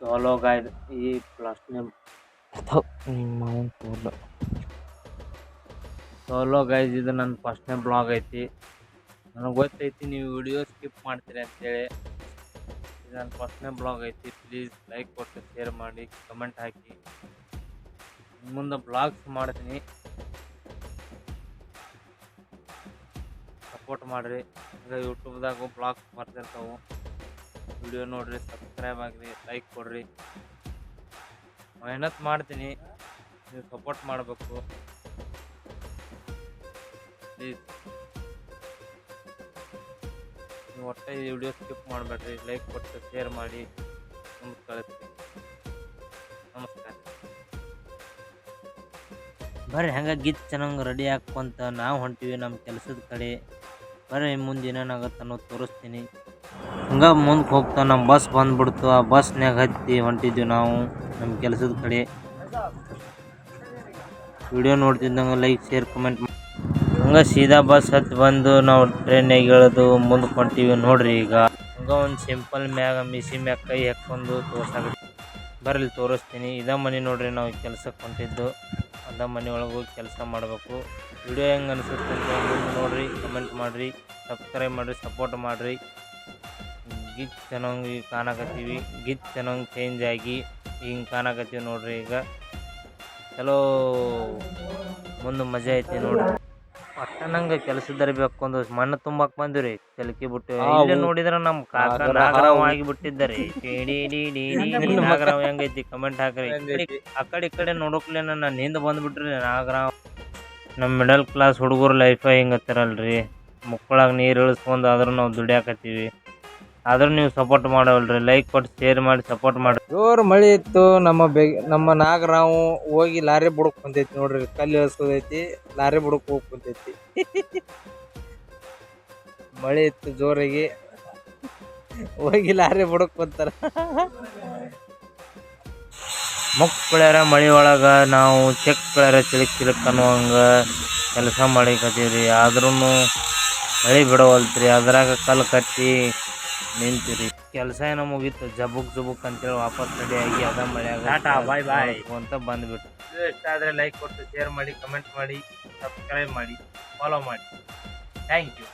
Hello guys, ಈ ಪ್ಲಾಸ್ಟ್ನೇ hello guys, ಇದು ನನ್ನ ಫಸ್ಟ್ನೇ ಬ್ಲಾಗ್ ಐತಿ. ನನಗೆ ಗೊತ್ತೈತಿ ನೀವು ವಿಡಿಯೋ ಸ್ಕಿಪ್ ಮಾಡ್ತೀರಿ ಅಂತೇಳಿ. ಇದು ನನ್ನ ಫಸ್ಟ್ನೇ ಬ್ಲಾಗ್ ಐತಿ. ಪ್ಲೀಸ್ ಲೈಕ್ ಕೊಟ್ಟು ಶೇರ್ ಮಾಡಿ, ಕಮೆಂಟ್ ಹಾಕಿ. ಮುಂದೆ ಬ್ಲಾಗ್ಸ್ ಮಾಡ್ತೀನಿ, ಸಪೋರ್ಟ್ ಮಾಡಿರಿ. ಈಗ ಯೂಟ್ಯೂಬ್ದಾಗೂ ಬ್ಲಾಗ್ಸ್ ಬರ್ತಿರ್ತಾವೆ. ವಿಡಿಯೋ ನೋಡ್ರಿ, ಸಬ್ಸ್ಕ್ರೈಬ್ ಆಗಿರಿ, ಲೈಕ್ ಕೊಡ್ರಿ. ಮೆಹನತ್ ಮಾಡ್ತೀನಿ, ನೀವು ಸಪೋರ್ಟ್ ಮಾಡಬೇಕು ಪ್ಲೀಸ್. ನೀವು ಒಟ್ಟೆ ಈ ವಿಡಿಯೋ ಸ್ಕಿಪ್ ಮಾಡಬೇಡ್ರಿ, ಲೈಕ್ ಕೊಟ್ಟು ಶೇರ್ ಮಾಡಿ ಮುಂದೆ ಕಳಿಸ್ರಿ. ನಮಸ್ಕಾರ. ಬರ್ರಿ ಹಂಗೆ ಗೀತ್ ಚೆನ್ನಾಗಿ ರೆಡಿ ಹಾಕೊಂತ ನಾವು ಹೊಂಟಿವಿ ನಮ್ಮ ಕೆಲಸದ ಕಡೆ. ಬರ್ರಿ ಮುಂದೆ ಏನೇನಾಗತ್ತೆ ಅನ್ನೋದು ತೋರಿಸ್ತೀನಿ. ಹಂಗೆ ಮುಂದಕ್ಕೆ ಹೋಗ್ತಾ ನಮ್ಮ ಬಸ್ ಬಂದ್ಬಿಡ್ತು. ಆ ಬಸ್ನ್ಯಾಗ ಹತ್ತಿ ಹೊಂಟಿದ್ವಿ ನಾವು ನಮ್ಮ ಕೆಲಸದ ಕಡೆ. ವಿಡಿಯೋ ನೋಡ್ತಿದ್ದಂಗೆ ಲೈಕ್ ಶೇರ್ ಕಮೆಂಟ್ ಹಂಗೆ ಸೀದಾ ಬಸ್ ಹತ್ತಿ ಬಂದು ನಾವು ಟ್ರೈನ್ನಾಗ ಇಳಿದು ಮುಂದಕ್ಕೆ ಹೊಂಟಿವಿ ನೋಡ್ರಿ. ಈಗ ಹಂಗೆ ಒಂದು ಸಿಂಪಲ್ ಮ್ಯಾಗ ಮ್ಯಾಗ ಕೈ ಹಾಕ್ಕೊಂಡು ತೋರ್ಸಾಕತ್ತಿ. ಬರ್ರಿ ತೋರಿಸ್ತೀನಿ. ಇದ ಮನೆ ನೋಡ್ರಿ, ನಾವು ಕೆಲ್ಸಕ್ಕೆ ಹೊಂಟಿದ್ದು ಅದ ಮನೆ ಒಳಗೆ ಹೋಗಿ ಕೆಲಸ ಮಾಡಬೇಕು. ವಿಡಿಯೋ ಹೆಂಗೆ ಅನಿಸುತ್ತೆ ಅಂತ ಮುಂದೆ ನೋಡ್ರಿ, ಕಮೆಂಟ್ ಮಾಡಿರಿ, ಸಬ್ಸ್ಕ್ರೈಬ್ ಮಾಡಿರಿ, ಸಪೋರ್ಟ್ ಮಾಡಿರಿ. ಗಿಚ್ ಚೆನ್ನಾಗಿ ಕಾಣಕತ್ತೀವಿ, ಗಿಚ್ ಚೆನ್ನಾಗಿ ಚೇಂಜ್ ಆಗಿ ಹಿಂಗೆ ಕಾಣಕತ್ತೀವಿ ನೋಡ್ರಿ. ಈಗ ಚಲೋ ಮುಂದೆ ಮಜಾ ಐತಿ ನೋಡ್ರಿ. ಒಟ್ಟ ನಂಗೆ ಕೆಲಸದ ಅರ್ಬೇಕು ಒಂದು ಮಣ್ಣು ತುಂಬಾಕ್ ಬಂದಿವ್ರಿ. ಚಲಕಿ ಬಿಟ್ಟು ಇಲ್ಲೇ ನೋಡಿದ್ರೆ ನಮ್ಮ ಕಾಕ ನಾಗರಾವ್ ಆಗಿ ಬಿಟ್ಟಿದ್ದಾರೆ. ನಾಗರಾವ್ ಹೆಂಗೈತಿ ಕಮೆಂಟ್ ಹಾಕ್ರಿ. ಆ ಕಡೆ ಈ ಕಡೆ ನೋಡೋಕ್ಲೆ ನನ್ನ ಹಿಂದೆ ಬಂದ್ಬಿಟ್ರಿ ನಾಗರಾವ್. ನಮ್ಮ ಮಿಡಲ್ ಕ್ಲಾಸ್ ಹುಡುಗರು ಲೈಫ್ ಹಿಂಗತ್ತಿರಲ್ರಿ. ಮುಕ್ಕಳಾಗ ನೀರು ಇಳಿಸ್ಕೊಂಡು ಆದ್ರೂ ನಾವು ದುಡಿಯಾಕತ್ತೀವಿ. ಆದ್ರೂ ನೀವು ಸಪೋರ್ಟ್ ಮಾಡವಲ್ರಿ. ಲೈಕ್ ಕೊಟ್ಟು ಶೇರ್ ಮಾಡಿ ಸಪೋರ್ಟ್ ಮಾಡಿ. ಜೋರ್ ಮಳೆ ಇತ್ತು. ನಮ್ಮ ನಾಗರಾವ್ ಹೋಗಿ ಲಾರಿ ಬುಡಕ್ ಕುಂತೈತಿ ನೋಡ್ರಿ. ಕಲ್ಲು ಇಳಿಸೋದೈತಿ, ಲಾರಿ ಬುಡಕ್ ಹೋಗಿ ಕುಂತೈತಿ. ಮಳೆ ಇತ್ತು ಜೋರಾಗಿ, ಹೋಗಿ ಲಾರಿ ಬುಡಕ್ ಕುಂತಾರ. ಮುಕ್ಕಳ್ಯಾರ ಮಳೆ ಒಳಗ ನಾವು ಚೆಕ್ ಬೆಳ್ಯಾರ ಚಿಲಕ್ ಅನ್ನುವಂಗ ಕೆಲಸ ಮಾಡಿಕತ್ತೀವ್ರಿ. ಆದ್ರೂ ಮಳೆ ಬಿಡವಲ್ತ್ರಿ. ಅದ್ರಾಗ ಕಲ್ಲು ಕಟ್ಟಿ ನಿಂತೀರಿ. ಕೆಲಸ ಏನೋ ಮುಗೀತು, ಜಬುಕ್ ಅಂತೇಳಿ ವಾಪಸ್ ರೆಡಿ ಆಗಿ ಅದ ಮಳೆಯಾಗ ಅಂತ ಬಂದ್ಬಿಟ್ಟು. ಇಷ್ಟ ಆದರೆ ಲೈಕ್ ಕೊಟ್ಟು ಶೇರ್ ಮಾಡಿ, ಕಮೆಂಟ್ ಮಾಡಿ, ಸಬ್ಸ್ಕ್ರೈಬ್ ಮಾಡಿ, ಫಾಲೋ ಮಾಡಿ. Thank you.